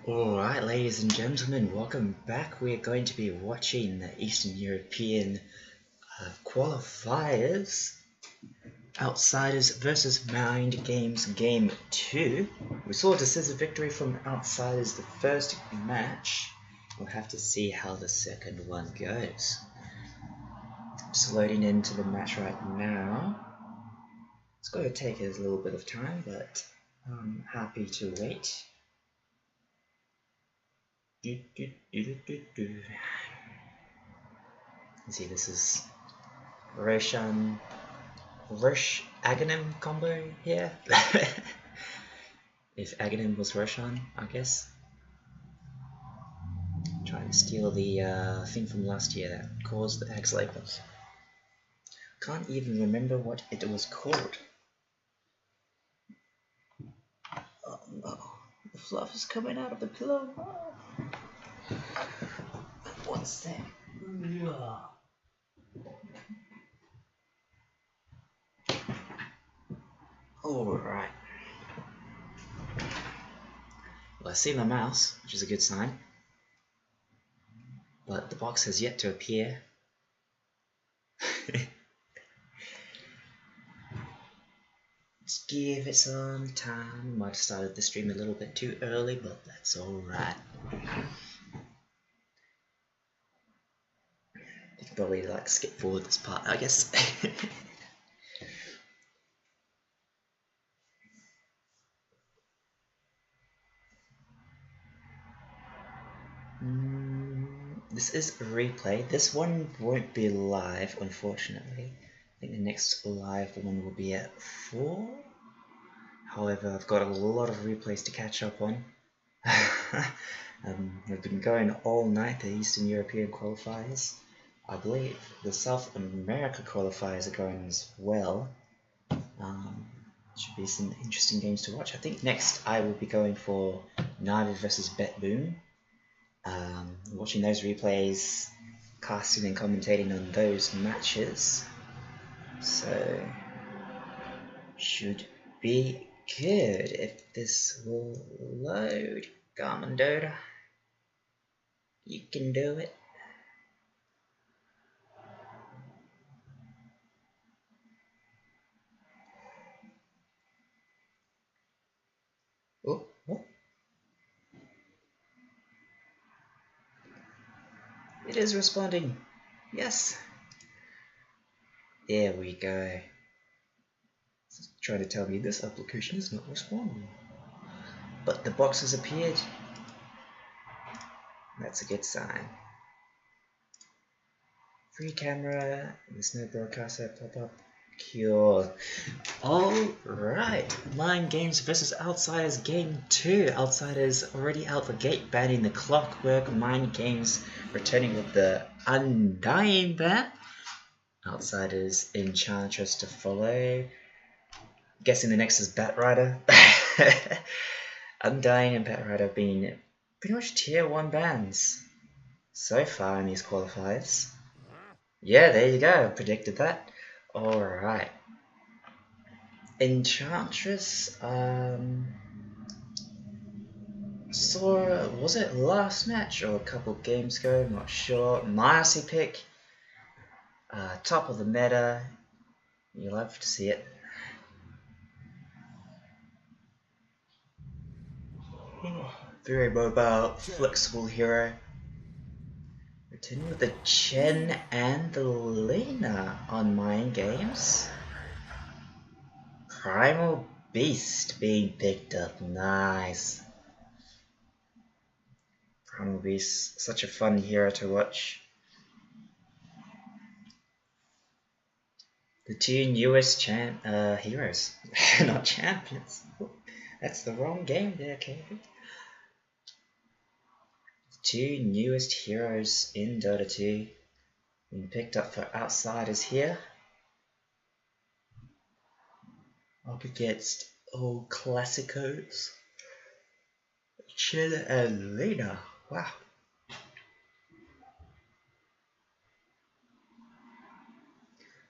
Alright, ladies and gentlemen, welcome back. We're going to be watching the Eastern European qualifiers. Outsiders versus Mind Games Game 2. We saw a decisive victory from Outsiders the first match. We'll have to see how the second one goes. Just loading into the match right now. It's going to take us a little bit of time, but I'm happy to wait. See, this is Roshan Rosh Aghanim combo here. If Aghanim was Roshan, I guess. Trying to steal the thing from last year that caused the Hex Lakers. Can't even remember what it was called. Oh no, the fluff is coming out of the pillow. Oh. What's that? Alright. Well, I see my mouse, which is a good sign. But the box has yet to appear. Just give it some time. Might have started the stream a little bit too early, but that's alright. You can probably skip forward this part, I guess. This is a replay. This one won't be live, unfortunately. I think the next live one will be at 4. However, I've got a lot of replays to catch up on. We've been going all night, the Eastern European qualifiers. I believe the South America qualifiers are going as well. Should be some interesting games to watch. I think next I will be going for Navi versus Bet Boom. Watching those replays, casting and commentating on those matches. So, should be good if this will load. Garmin Dota, you can do it. Oh. It is responding. Yes. There we go. It's trying to tell me this application is not responding. But the box has appeared. That's a good sign. Free camera. There's no broadcaster pop-up. Cure. Alright. Mind Games versus Outsiders Game 2. Outsiders already out the gate banning the Clockwork. Mind Games returning with the Undying ban. Outsiders Enchantress to follow. Guessing the next is Batrider. Undying and Batrider being pretty much tier 1 bans so far in these qualifiers. Yeah, there you go. Predicted that. Alright. Enchantress, saw, was it last match or a couple games ago? I'm not sure. Marcy pick. Top of the meta. You'll have to see it. Very mobile, flexible hero. Returning with the Chen and the Lena on Mind Games. Primal Beast being picked up. Nice. Primal Beast, such a fun hero to watch. The two newest heroes. Not champions. That's the wrong game there, Kevin. Two newest heroes in Dota 2 being picked up for Outsiders here. Up against old classicos. Chen and Lena. Wow.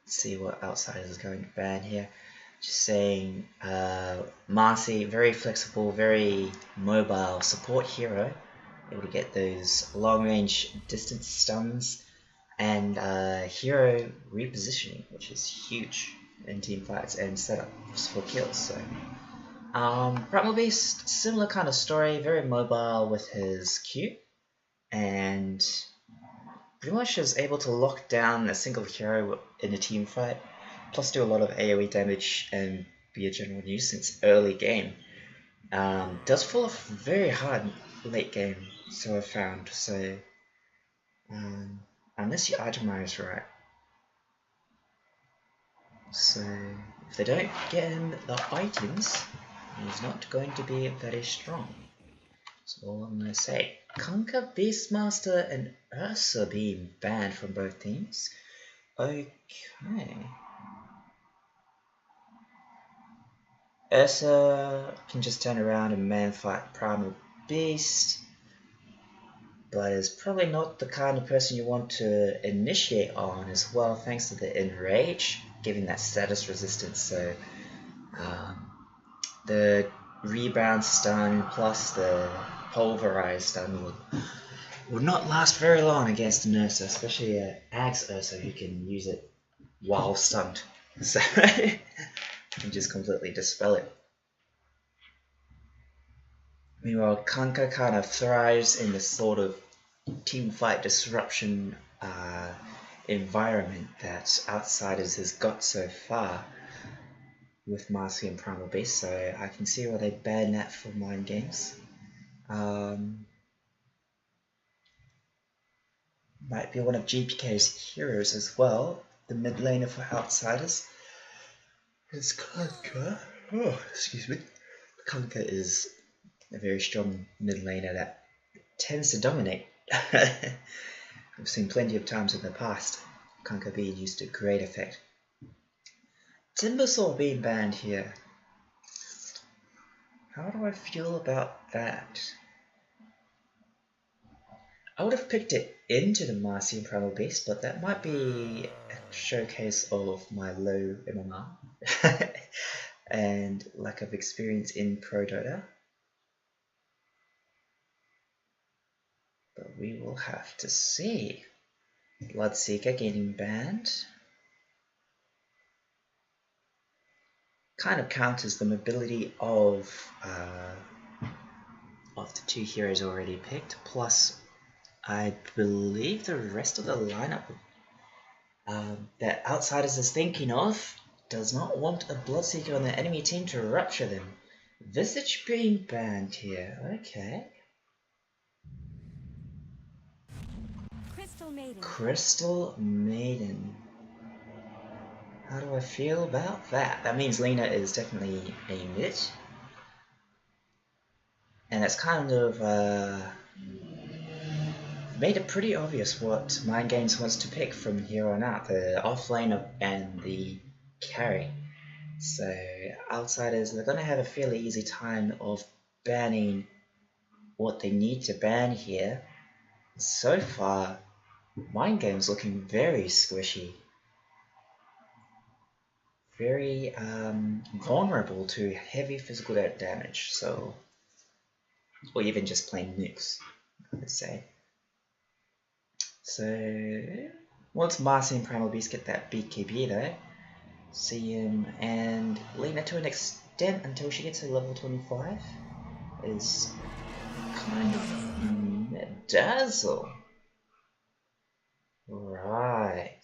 Let's see what Outsiders is going to ban here. Just saying, Marcy, very flexible, very mobile support hero, able to get those long-range distance stuns, and hero repositioning, which is huge in team fights and setups for kills. So, Primal Beast, similar kind of story, very mobile with his Q, and pretty much is able to lock down a single hero in a team fight, plus do a lot of AoE damage and be a general nuisance early game. Does fall off very hard late game, so I found. So unless you itemize right, so if they don't get him the items, he's not going to be very strong. That's all I'm gonna say. Conquer, Beastmaster, and Ursa being banned from both teams. Okay. Ursa can just turn around and man fight Primal Beast, but is probably not the kind of person you want to initiate on as well, thanks to the Enrage, giving that status resistance. So the rebound stun plus the pulverize stun would not last very long against an Ursa, especially an Axe Ursa who can use it while stunned. So and just completely dispel it. Meanwhile, Kanka kind of thrives in this sort of teamfight disruption environment that Outsiders has got so far with Marcy and Primal Beast, so I can see why they ban that for mind games. Might be one of GPK's heroes as well, the mid laner for Outsiders. It's Kanka. Oh, excuse me. Kanka is a very strong mid laner that tends to dominate. We've seen plenty of times in the past Kanka being used to great effect. Timbersaw being banned here. How do I feel about that? I would have picked it into the Marcy and Primal Beast, but that might be a showcase of my low MMR and lack of experience in Pro Dota. But we will have to see. Bloodseeker getting banned. Kind of counters the mobility of the two heroes already picked, plus I believe the rest of the lineup that Outsiders is thinking of does not want a Bloodseeker on the enemy team to rupture them. Visage being banned here, okay. Crystal Maiden. How do I feel about that? That means Lena is definitely a mid. And that's kind of made it pretty obvious what Mind Games wants to pick from here on out, the offlane and the carry. So Outsiders, they're going to have a fairly easy time of banning what they need to ban here. So far, Mind Games looking very squishy. Very vulnerable to heavy physical damage, so, or even just plain nukes, I would say. So once Marcy and Primal Beast get that BKB though, see him and Lena to an extent until she gets to level 25 is kind of dazzle. Right.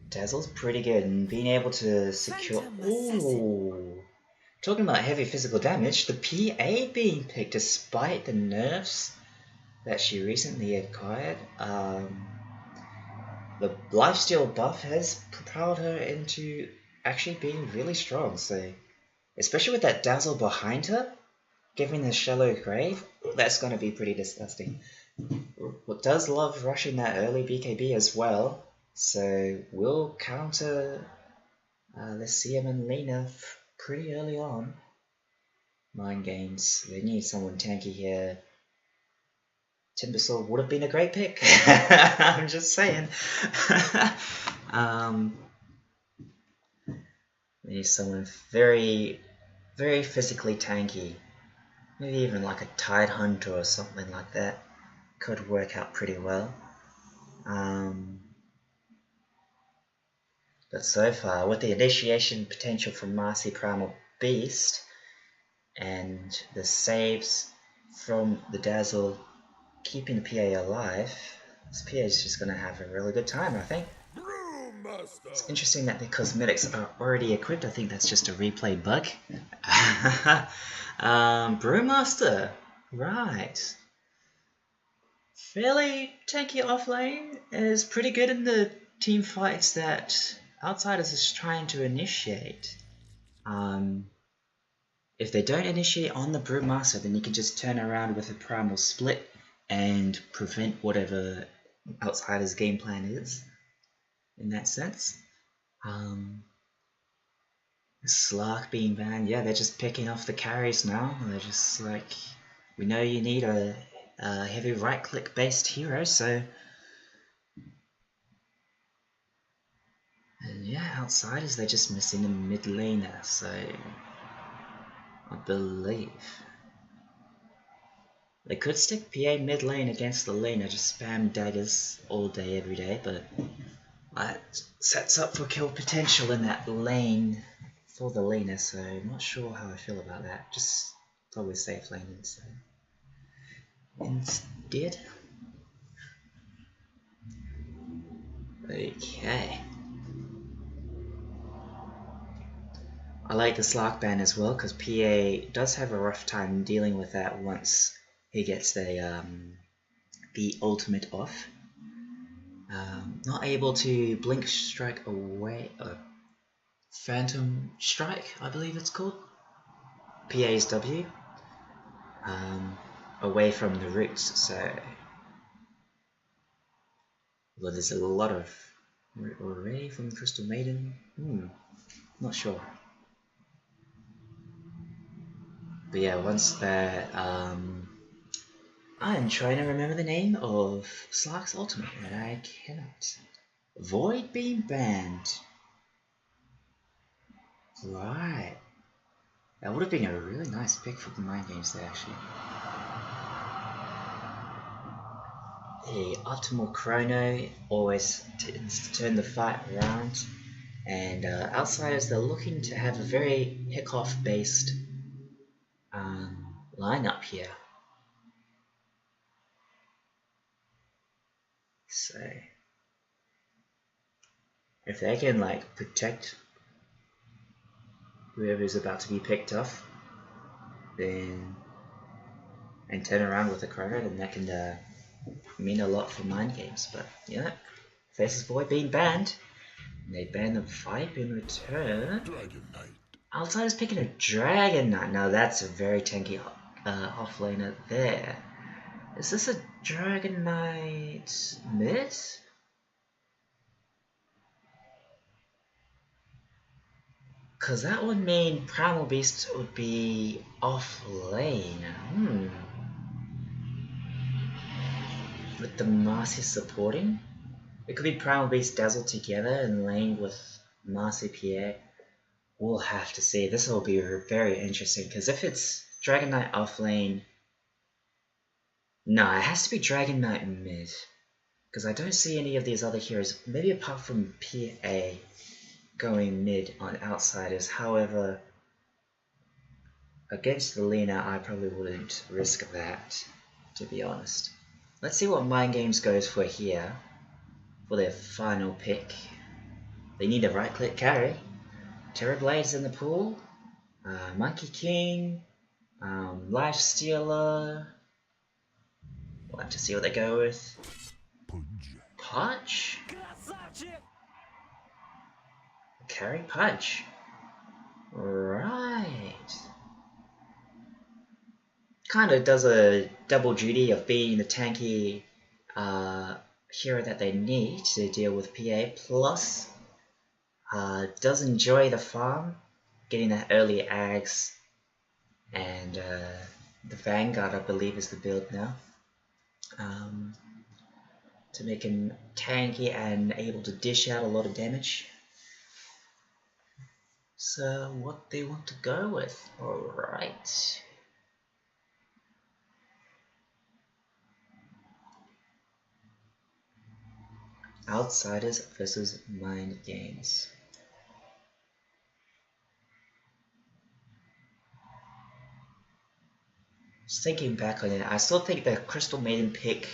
Dazzle's pretty good, and being able to secure. Ooh, talking about heavy physical damage, the PA being picked despite the nerfs that she recently acquired. The lifesteal buff has propelled her into actually being really strong. So, especially with that Dazzle behind her, giving the shallow grave, that's going to be pretty disgusting. Does love rushing that early BKB as well. So we'll counter let's see him and Lena pretty early on. Mind Games, they need someone tanky here. Timbersaw would have been a great pick. I'm just saying. Maybe someone very, very physically tanky. Maybe even like a Tide Hunter or something like that. Could work out pretty well. But so far, with the initiation potential from Marcy Primal Beast and the saves from the Dazzle keeping the PA alive, this PA is just going to have a really good time, I think. It's interesting that the cosmetics are already equipped. I think that's just a replay bug. Brewmaster, right. Fairly tanky off lane, is pretty good in the team fights that Outsiders is trying to initiate. If they don't initiate on the Brewmaster, then you can just turn around with a Primal Split and prevent whatever Outsiders' game plan is, in that sense. Slark being banned, yeah, they're just picking off the carries now. They're just like, we know you need a heavy right-click based hero, so... And yeah, Outsiders, they're just missing a mid laner, so... I believe... They could stick PA mid lane against the laner, just spam daggers all day, every day, but... That sets up for kill potential in that lane for the laner, so I'm not sure how I feel about that. Just probably safe lane instead. Okay. I like the Slark ban as well, because PA does have a rough time dealing with that once he gets the ultimate off. Not able to blink strike away, Phantom Strike, I believe it's called. PA's W. Away from the roots, so... Well, there's a lot of... Already from Crystal Maiden? Not sure. But yeah, once that... I'm trying to remember the name of Slark's ultimate, and I cannot. Void being banned. Right. That would have been a really nice pick for the Mind Games there, actually. The optimal chrono always tends to turn the fight around, and Outsiders, they're looking to have a very Hickoff based lineup here. So if they can like protect whoever's about to be picked off, then and turn around with a chrono, then that can mean a lot for Mind Games. But yeah, Faceless Void being banned. They ban the Vibe in return. Outsiders picking a Dragon Knight. Now that's a very tanky offlaner there. Is this a Dragon Knight mid? Cause that would mean Primal Beast would be off lane. With the Marcy supporting? It could be Primal Beast Dazzle together in lane with Marcy PA. We'll have to see. This will be very interesting, because if it's Dragon Knight off lane... No, it has to be Dragon Knight mid. Because I don't see any of these other heroes, maybe apart from PA, going mid on Outsiders. However, against the Lena, I probably wouldn't risk that, to be honest. Let's see what Mind Games goes for here, for their final pick. They need a right-click carry. Terror Blades in the pool. Monkey King. Life Stealer. We'll have to see what they go with. Punch? Carry Punch. Right. Kind of does a double duty of being the tanky hero that they need to deal with PA, plus does enjoy the farm, getting that early Ags, and the Vanguard I believe is the build now. um, to make him tanky and able to dish out a lot of damage. So what they want to go with, alright. Outsiders versus Mind Games. Just thinking back on it, I still think the Crystal Maiden pick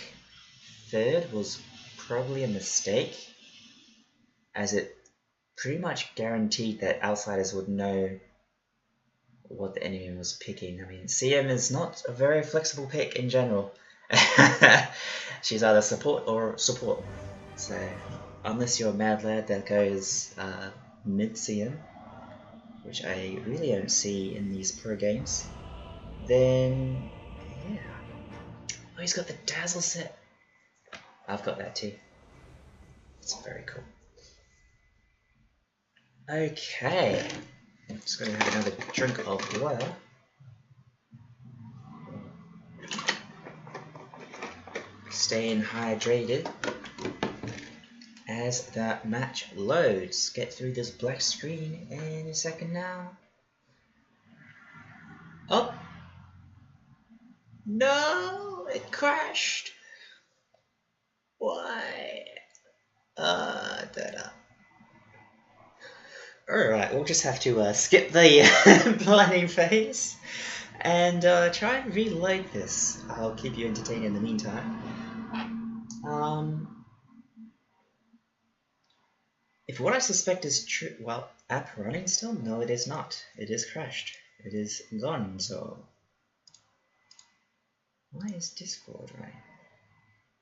third was probably a mistake, as it pretty much guaranteed that outsiders would know what the enemy was picking. I mean, CM is not a very flexible pick in general. She's either support or support. So, unless you're a mad lad that goes mid CM, which I really don't see in these pro games, then yeah. Oh, he's got the Dazzle set. I've got that too. It's very cool. Okay. Just gonna have another drink of water. Staying hydrated as the match loads. Get through this black screen any second now. Oh! No! It crashed! Why? Alright, we'll just have to skip the planning phase and try and reload this. I'll keep you entertained in the meantime. If what I suspect is true, well, app running still? No, it is not. It is crashed. It is gone, so... Why is Discord right?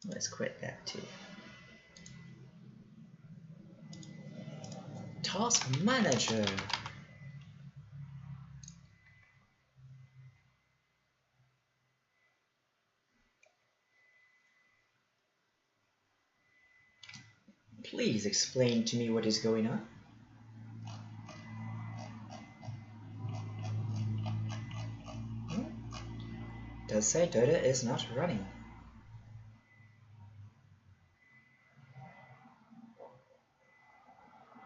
Let's quit that too. Task Manager. Please explain to me what is going on. Does say Dota is not running.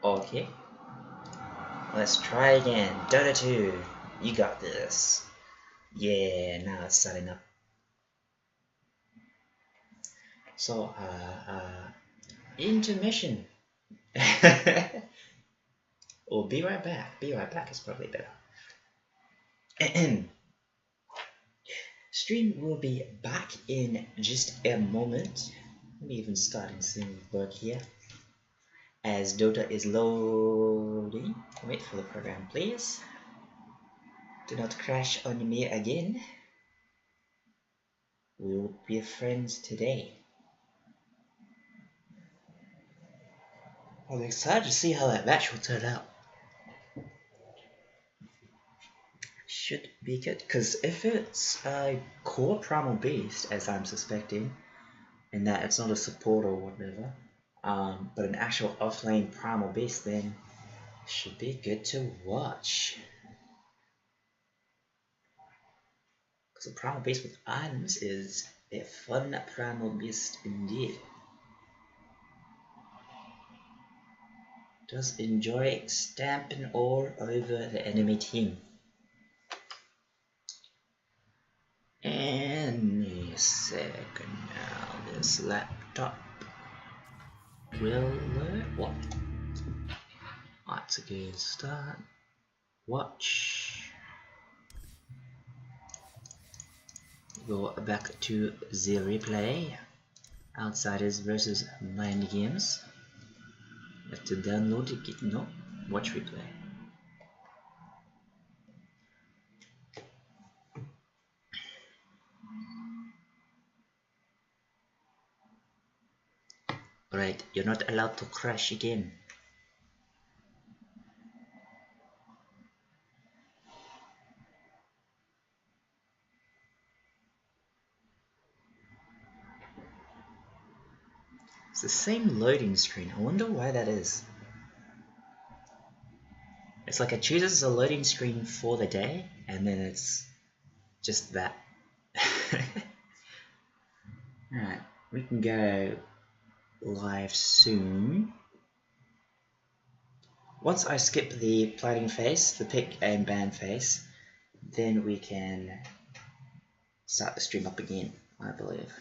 Okay. Let's try again. Dota 2. You got this. Yeah, now it's starting up. So, intermission. Or be right back. Be right back is probably better. Stream will be back in just a moment. Let me even start in single work here. As Dota is loading. Wait for the program, please. Do not crash on me again. We will be friends today. I'm excited to see how that match will turn out. Should be good, because if it's a core Primal Beast, as I'm suspecting, and that it's not a support or whatever, but an actual offlane Primal Beast, then it should be good to watch. Because a Primal Beast with items is a fun Primal Beast indeed. Does enjoy stamping all over the enemy team. Any second now, this laptop will load. What? Let's again start. Watch. Go back to the replay. Outsiders versus Mind Games. You have to download it. No, watch replay. Right, you're not allowed to crash again. It's the same loading screen. I wonder why that is. It's like it chooses a loading screen for the day, and then it's just that. Alright, we can go live soon. Once I skip the plating phase, the pick and ban phase, then we can start the stream up again, I believe.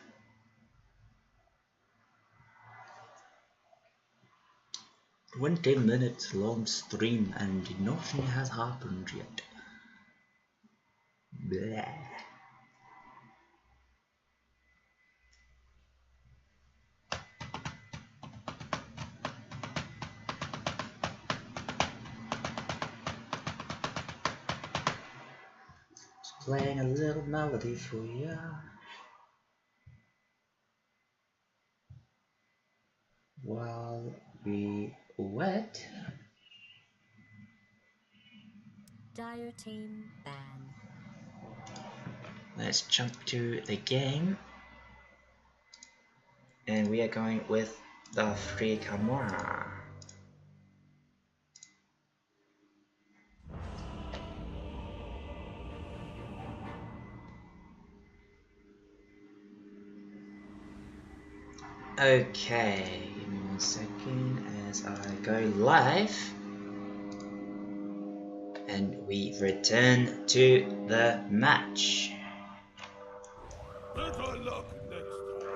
"20 minutes long stream and nothing has happened yet." Blah. Just playing a little melody for ya while we wait. Dire team ban. Let's jump to the game, and we are going with the free camera. Okay, give me 1 second as I go live, and we return to the match.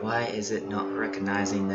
Why is it not recognizing the